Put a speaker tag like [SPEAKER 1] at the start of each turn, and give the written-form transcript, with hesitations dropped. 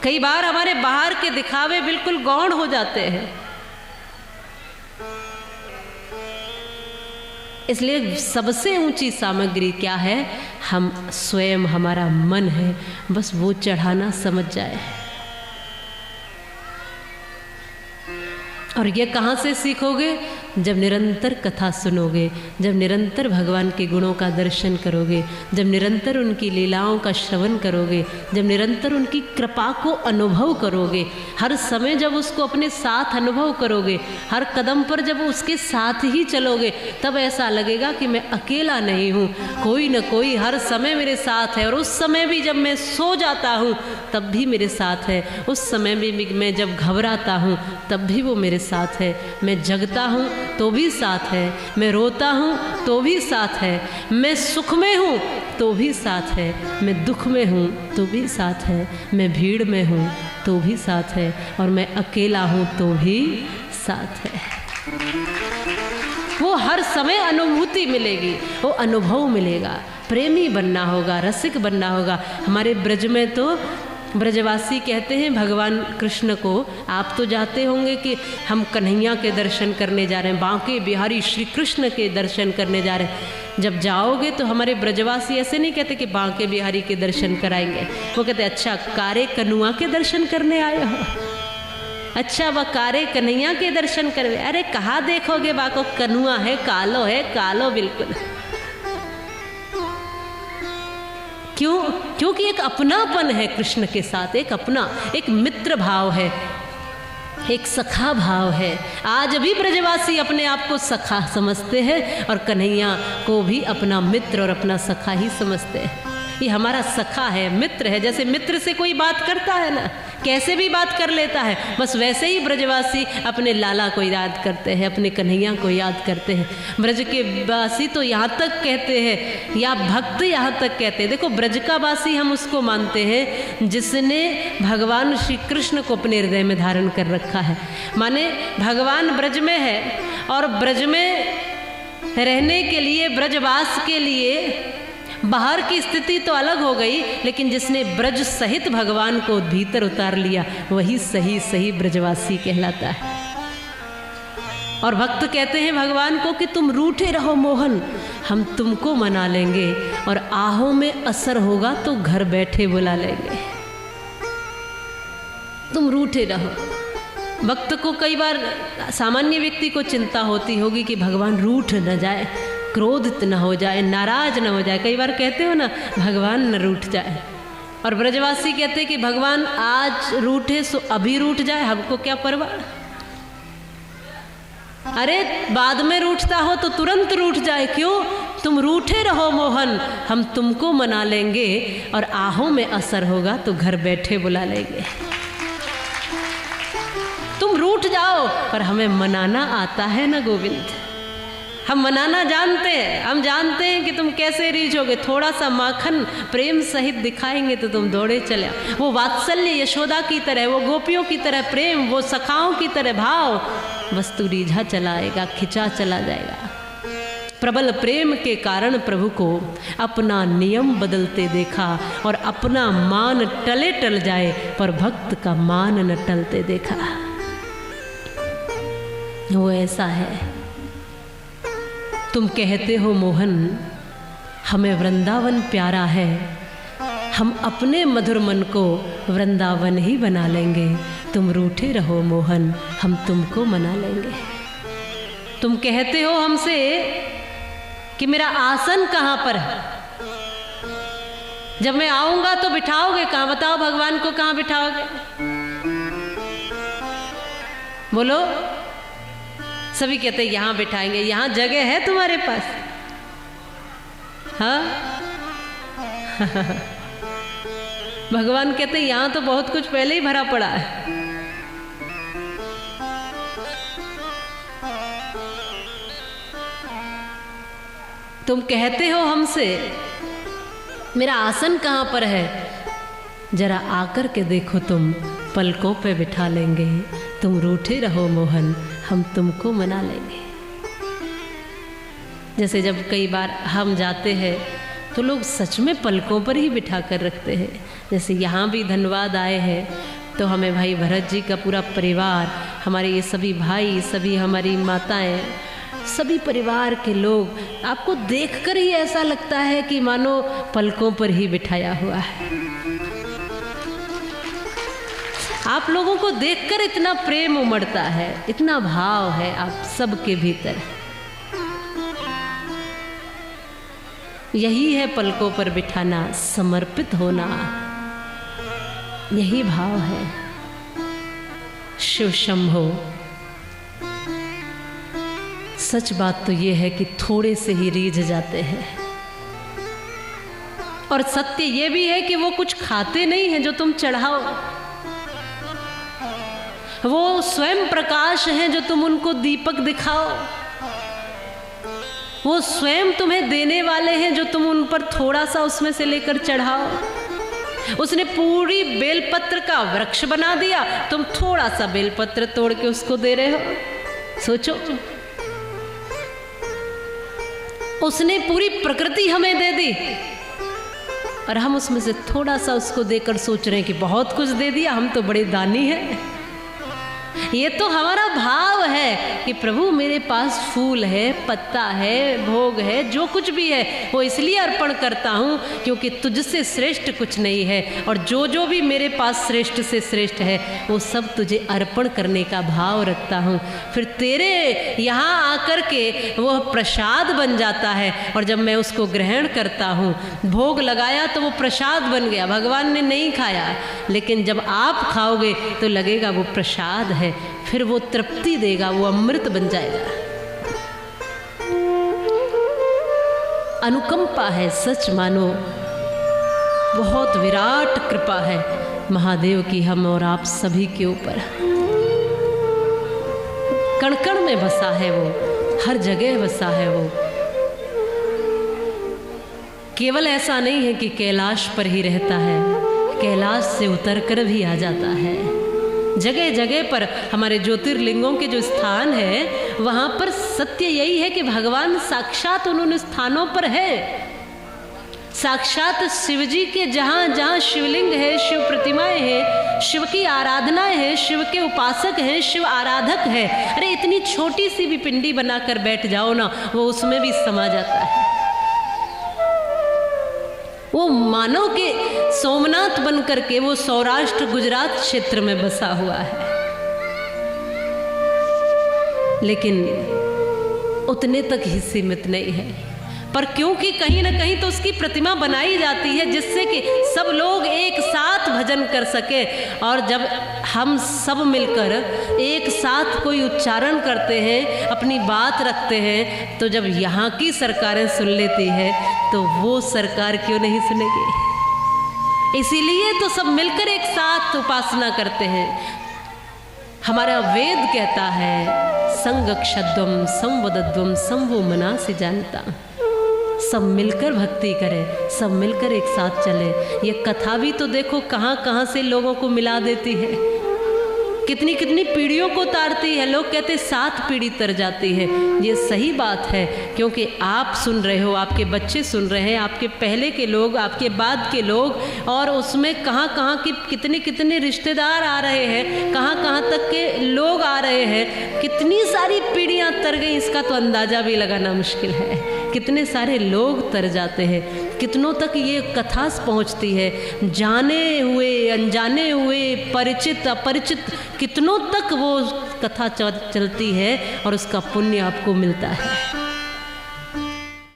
[SPEAKER 1] कई बार हमारे बाहर के दिखावे बिल्कुल गौण हो जाते हैं। इसलिए सबसे ऊंची सामग्री क्या है? हम स्वयं, हमारा मन है, बस वो चढ़ाना समझ जाए। और ये कहाँ से सीखोगे? जब निरंतर कथा सुनोगे, जब निरंतर भगवान के गुणों का दर्शन करोगे, जब निरंतर उनकी लीलाओं का श्रवण करोगे, जब निरंतर उनकी कृपा को अनुभव करोगे, हर समय जब उसको अपने साथ अनुभव करोगे, हर कदम पर जब उसके साथ ही चलोगे, तब ऐसा लगेगा कि मैं अकेला नहीं हूँ, कोई न कोई हर समय मेरे साथ है। और उस समय भी जब मैं सो जाता हूँ तब भी मेरे साथ है, उस समय भी मैं जब घबराता हूँ तब भी वो मेरे साथ है, मैं जगता हूँ तो भी साथ है, मैं रोता हूँ तो भी साथ है, मैं सुख में हूँ तो भी साथ है, मैं दुख में हूँ तो भी साथ है, मैं भीड़ में हूँ तो भी साथ है, और मैं अकेला हूँ तो भी साथ है। वो हर समय अनुभूति मिलेगी, वो अनुभव मिलेगा। प्रेमी बनना होगा, रसिक बनना होगा। हमारे ब्रज में तो ब्रजवासी कहते हैं भगवान कृष्ण को, आप तो जाते होंगे कि हम कन्हैया के दर्शन करने जा रहे हैं, बांके बिहारी श्री कृष्ण के दर्शन करने जा रहे हैं। जब जाओगे तो हमारे ब्रजवासी ऐसे नहीं कहते कि बांके बिहारी के दर्शन कराएंगे, वो कहते अच्छा कारे कनुआ के दर्शन करने आए हो, अच्छा वह कारे कन्हैया के दर्शन कर। अरे कहाँ देखोगे बाको, कनुआ है, कालो बिल्कुल। क्यों? क्योंकि एक अपनापन है कृष्ण के साथ, एक अपना, एक मित्र भाव है, एक सखा भाव है। आज भी ब्रजवासी अपने आप को सखा समझते हैं और कन्हैया को भी अपना मित्र और अपना सखा ही समझते हैं। ये हमारा सखा है, मित्र है। जैसे मित्र से कोई बात करता है ना, कैसे भी बात कर लेता है, बस वैसे ही ब्रजवासी अपने लाला को याद करते हैं, अपने कन्हैया को याद करते हैं। ब्रज के वासी तो यहाँ तक कहते हैं, या भक्त यहाँ तक कहते हैं, देखो ब्रज का वासी हम उसको मानते हैं जिसने भगवान श्री कृष्ण को अपने हृदय में धारण कर रखा है। माने भगवान ब्रज में है और ब्रज में रहने के लिए, ब्रजवास के लिए बाहर की स्थिति तो अलग हो गई, लेकिन जिसने ब्रज सहित भगवान को भीतर उतार लिया वही सही ब्रजवासी कहलाता है। और भक्त कहते हैं भगवान को कि तुम रूठे रहो मोहन, हम तुमको मना लेंगे, और आहों में असर होगा तो घर बैठे बुला लेंगे। तुम रूठे रहो। भक्त को कई बार, सामान्य व्यक्ति को चिंता होती होगी कि भगवान रूठ न जाए, क्रोधित न हो जाए, नाराज न हो जाए। कई बार कहते हो ना भगवान न रूठ जाए, और ब्रजवासी कहते हैं कि भगवान आज रूठे सो अभी रूठ जाए, हमको क्या परवाह। अरे बाद में रूठता हो तो तुरंत रूठ जाए, क्यों? तुम रूठे रहो मोहन, हम तुमको मना लेंगे, और आहों में असर होगा तो घर बैठे बुला लेंगे। तुम रूठ जाओ, पर हमें मनाना आता है ना गोविंद, हम मनाना जानते हैं। हम जानते हैं कि तुम कैसे रीझोगे, थोड़ा सा माखन प्रेम सहित दिखाएंगे तो तुम दौड़े चले। वो वात्सल्य यशोदा की तरह, वो गोपियों की तरह प्रेम, वो सखाओं की तरह भाव, बस तू रीझा चला आएगा, खिंचा चला जाएगा। प्रबल प्रेम के कारण प्रभु को अपना नियम बदलते देखा, और अपना मान टले टल जाए पर भक्त का मान न टलते देखा। वो ऐसा है। तुम कहते हो मोहन हमें वृंदावन प्यारा है, हम अपने मधुर मन को वृंदावन ही बना लेंगे। तुम रूठे रहो मोहन, हम तुमको मना लेंगे। तुम कहते हो हमसे कि मेरा आसन कहाँ पर है, जब मैं आऊंगा तो बिठाओगे कहाँ? बताओ भगवान को कहाँ बिठाओगे? बोलो। सभी कहते हैं यहाँ बिठाएंगे। यहाँ जगह है तुम्हारे पास? हाँ भगवान कहते हैं यहाँ तो बहुत कुछ पहले ही भरा पड़ा है। तुम कहते हो हमसे मेरा आसन कहाँ पर है, जरा आकर के देखो, तुम पलकों पे बिठा लेंगे। तुम रूठे रहो मोहन, हम तुमको मना लेंगे। जैसे जब कई बार हम जाते हैं तो लोग सच में पलकों पर ही बिठा कर रखते हैं। जैसे यहाँ भी धन्यवाद आए हैं, तो हमें भाई भरत जी का पूरा परिवार, हमारे ये सभी भाई, सभी हमारी माताएं, सभी परिवार के लोग, आपको देखकर ही ऐसा लगता है कि मानो पलकों पर ही बिठाया हुआ है। आप लोगों को देखकर इतना प्रेम उमड़ता है, इतना भाव है आप सबके भीतर। यही है पलकों पर बिठाना, समर्पित होना, यही भाव है। शिव शंभो। सच बात तो ये है कि थोड़े से ही रीझ जाते हैं, और सत्य ये भी है कि वो कुछ खाते नहीं हैं जो तुम चढ़ाओ। वो स्वयं प्रकाश हैं जो तुम उनको दीपक दिखाओ। वो स्वयं तुम्हें देने वाले हैं जो तुम उन पर थोड़ा सा उसमें से लेकर चढ़ाओ। उसने पूरी बेलपत्र का वृक्ष बना दिया, तुम थोड़ा सा बेलपत्र तोड़ के उसको दे रहे हो। सोचो, उसने पूरी प्रकृति हमें दे दी और हम उसमें से थोड़ा सा उसको देकर सोच रहे हैं कि बहुत कुछ दे दिया, हम तो बड़े दानी हैं। ये तो हमारा भाव है कि प्रभु मेरे पास फूल है, पत्ता है, भोग है, जो कुछ भी है वो इसलिए अर्पण करता हूँ क्योंकि तुझसे श्रेष्ठ कुछ नहीं है, और जो जो भी मेरे पास श्रेष्ठ से श्रेष्ठ है वो सब तुझे अर्पण करने का भाव रखता हूँ। फिर तेरे यहाँ आकर के वो प्रसाद बन जाता है, और जब मैं उसको ग्रहण करता हूँ, भोग लगाया तो वो प्रसाद बन गया, भगवान ने नहीं खाया, लेकिन जब आप खाओगे तो लगेगा वो प्रसाद है, फिर वो तृप्ति देगा, वो अमृत बन जाएगा। अनुकंपा है, सच मानो बहुत विराट कृपा है महादेव की हम और आप सभी के ऊपर। कण कण में बसा है वो, हर जगह बसा है वो। केवल ऐसा नहीं है कि कैलाश पर ही रहता है, कैलाश से उतरकर भी आ जाता है। जगह जगह पर हमारे ज्योतिर्लिंगों के जो स्थान है वहाँ पर सत्य यही है कि भगवान साक्षात उन्होंने स्थानों पर है। साक्षात शिव जी के जहाँ जहाँ शिवलिंग है, शिव प्रतिमाएं हैं, शिव की आराधनाएं हैं, शिव के उपासक हैं, शिव आराधक है। अरे इतनी छोटी सी भी पिंडी बनाकर बैठ जाओ ना, वो उसमें भी समा जाता है। वो मानो के सोमनाथ बन करके वो सौराष्ट्र गुजरात क्षेत्र में बसा हुआ है, लेकिन उतने तक ही सीमित नहीं है। पर क्योंकि कहीं ना कहीं तो उसकी प्रतिमा बनाई जाती है जिससे कि सब लोग एक साथ भजन कर सके, और जब हम सब मिलकर एक साथ कोई उच्चारण करते हैं, अपनी बात रखते हैं, तो जब यहाँ की सरकारें सुन लेती है तो वो सरकार क्यों नहीं सुनेगी। इसीलिए तो सब मिलकर एक साथ उपासना करते हैं। हमारा वेद कहता है संगक्षद्वम संवदद्वम संवो मनासि जानता। सब मिलकर भक्ति करें, सब मिलकर एक साथ चले। ये कथा भी तो देखो कहाँ कहाँ से लोगों को मिला देती है, कितनी कितनी पीढ़ियों को तारती है। लोग कहते 7 पीढ़ी तर जाती है। ये सही बात है, क्योंकि आप सुन रहे हो, आपके बच्चे सुन रहे हैं, आपके पहले के लोग, आपके बाद के लोग, और उसमें कहाँ कहाँ की कितने कितने रिश्तेदार आ रहे हैं, कहाँ कहाँ तक के लोग आ रहे हैं, कितनी सारी पीढ़ियाँ तर गई, इसका तो अंदाज़ा भी लगाना मुश्किल है। कितने सारे लोग तर जाते हैं, कितनों तक ये कथा पहुँचती है, जाने हुए अनजाने हुए, परिचित अपरिचित, कितनों तक वो कथा चलती है और उसका पुण्य आपको मिलता है।